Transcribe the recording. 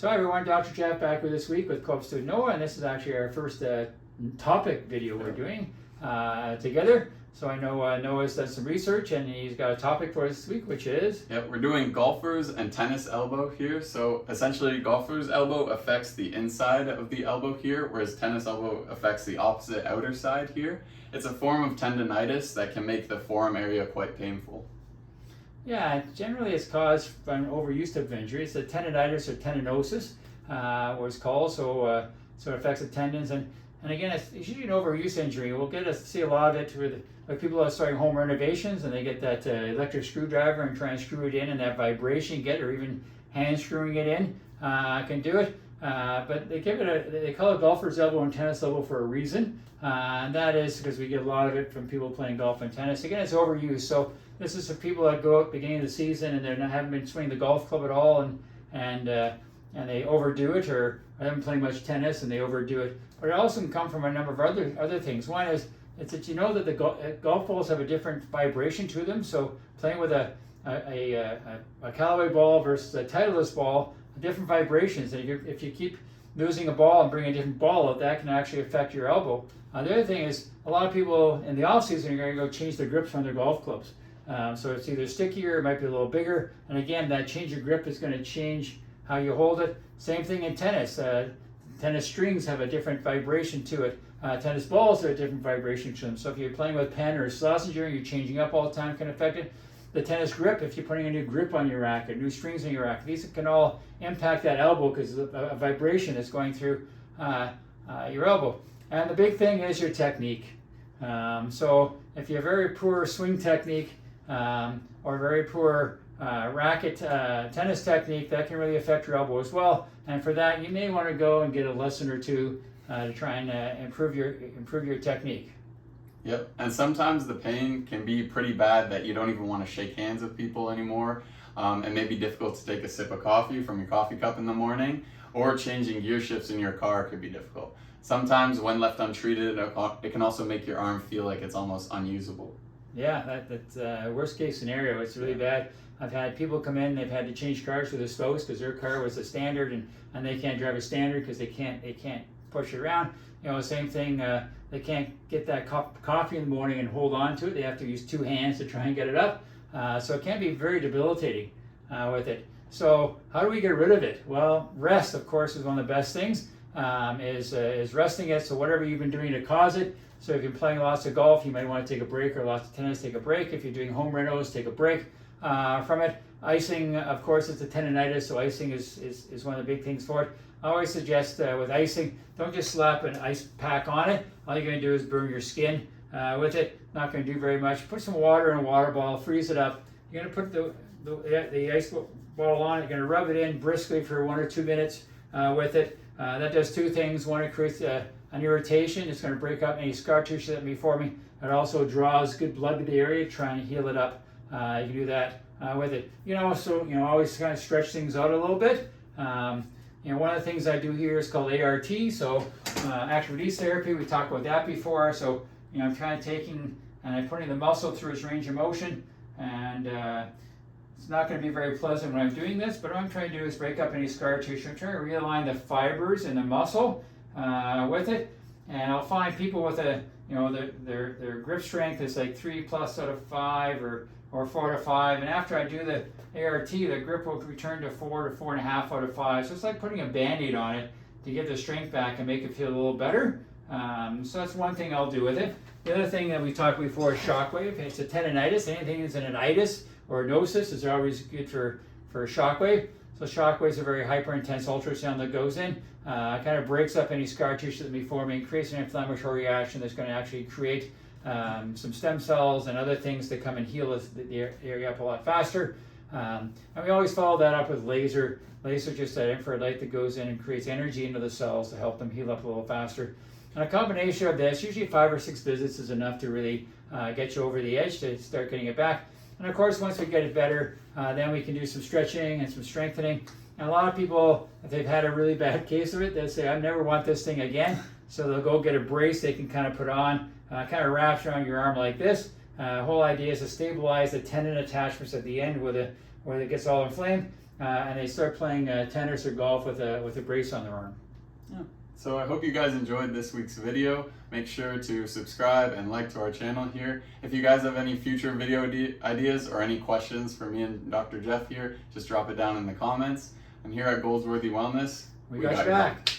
So hi everyone, Dr. Jeff back with this week with co-op student Noah, and this is actually our first topic video we're doing together. So I know Noah's done some research and he's got a topic for us this week, which is? Yep, we're doing golfer's and tennis elbow here. So essentially golfer's elbow affects the inside of the elbow here, whereas tennis elbow affects the opposite outer side here. It's a form of tendonitis that can make the forearm area quite painful. Yeah, generally it's caused by an overuse of injury. It's a tendonitis or tendinosis, what it's called. So it affects the tendons, and again, it's usually an overuse injury. We'll get to see a lot of it with like people that are starting home renovations, and they get that electric screwdriver and try and screw it in, and that vibration you get, or even hand screwing it in, can do it. But they call it golfer's elbow and tennis elbow for a reason, and that is because we get a lot of it from people playing golf and tennis. Again, it's overuse. So this is for people that go at the beginning of the season and haven't been swinging the golf club at all, and they overdo it, or haven't played much tennis and they overdo it. But it also can come from a number of other things. One is it's that you know that the golf balls have a different vibration to them. So playing with a Callaway ball versus a Titleist ball, different vibrations. And if you keep losing a ball and bring a different ball out, that can actually affect your elbow. The other thing is a lot of people in the off season are going to go change their grips on their golf clubs. So it's either stickier, it might be a little bigger, and again, that change of grip is going to change how you hold it. Same thing in tennis. Tennis strings have a different vibration to it. Tennis balls have a different vibration to them. So if you're playing with Penn or Schlesinger and you're changing up all the time, can affect it. The tennis grip, if you're putting a new grip on your racket, new strings on your racket, these can all impact that elbow because of a vibration that's going through your elbow. And the big thing is your technique. So if you have very poor swing technique, or very poor racket tennis technique, that can really affect your elbow as well. And for that, you may want to go and get a lesson or two to try and improve your technique. Yep, and sometimes the pain can be pretty bad that you don't even want to shake hands with people anymore. It may be difficult to take a sip of coffee from your coffee cup in the morning, or changing gear shifts in your car could be difficult. Sometimes when left untreated, it can also make your arm feel like it's almost unusable. Yeah, that's worst case scenario. It's really bad. I've had people come in, they've had to change cars with their spouse because their car was a standard, and they can't drive a standard because they can't push it around. You know, same thing, they can't get that cup of coffee in the morning and hold on to it. They have to use two hands to try and get it up. So it can be very debilitating with it. So how do we get rid of it? Well, rest, of course, is one of the best things, is resting it. So whatever you've been doing to cause it. So if you're playing lots of golf, you might want to take a break, or lots of tennis, take a break. If you're doing home renos, take a break from it. Icing, of course, it's a tendonitis, so icing is one of the big things for it. I always suggest with icing, don't just slap an ice pack on it. All you're going to do is burn your skin with it. Not going to do very much. Put some water in a water ball, freeze it up. You're going to put the ice ball on. You're going to rub it in briskly for 1 or 2 minutes with it. That does two things. One, it creates an irritation. It's going to break up any scar tissue that may be forming. It also draws good blood to the area, trying to heal it up. You can do that with it. Always kind of stretch things out a little bit. One of the things I do here is called ART, so active release therapy. We talked about that before. So I'm kind of taking and I'm putting the muscle through its range of motion, and it's not going to be very pleasant when I'm doing this, but what I'm trying to do is break up any scar tissue. I'm trying to realign the fibers in the muscle with it, and I'll find people with their grip strength is like 3+ out of 5 or 4 out of 5, and after I do the ART, the grip will return to 4 to 4.5 out of 5. So it's like putting a Band-Aid on it to get the strength back and make it feel a little better. So that's one thing I'll do with it. The other thing that we talked before is shockwave. It's a tendonitis. Anything that's an itis or a nosis is always good for shockwave. So shockwaves are very hyper-intense ultrasound that goes in, kind of breaks up any scar tissue that may be forming, creates an inflammatory reaction that's going to actually create some stem cells and other things that come and heal the area up a lot faster. And we always follow that up with laser. Laser just that infrared light that goes in and creates energy into the cells to help them heal up a little faster. And a combination of this, usually 5 or 6 visits is enough to really get you over the edge to start getting it back. And of course, once we get it better, then we can do some stretching and some strengthening. And a lot of people, if they've had a really bad case of it, they'll say, I never want this thing again. So they'll go get a brace they can kind of put on, kind of wraps around your arm like this. The whole idea is to stabilize the tendon attachments at the end where it gets all inflamed. and they start playing tennis or golf with a brace on their arm. So I hope you guys enjoyed this week's video. Make sure to subscribe and like to our channel here. If you guys have any future video ideas or any questions for me and Dr. Jeff here, just drop it down in the comments. And here at Goldsworthy Wellness, We got your back.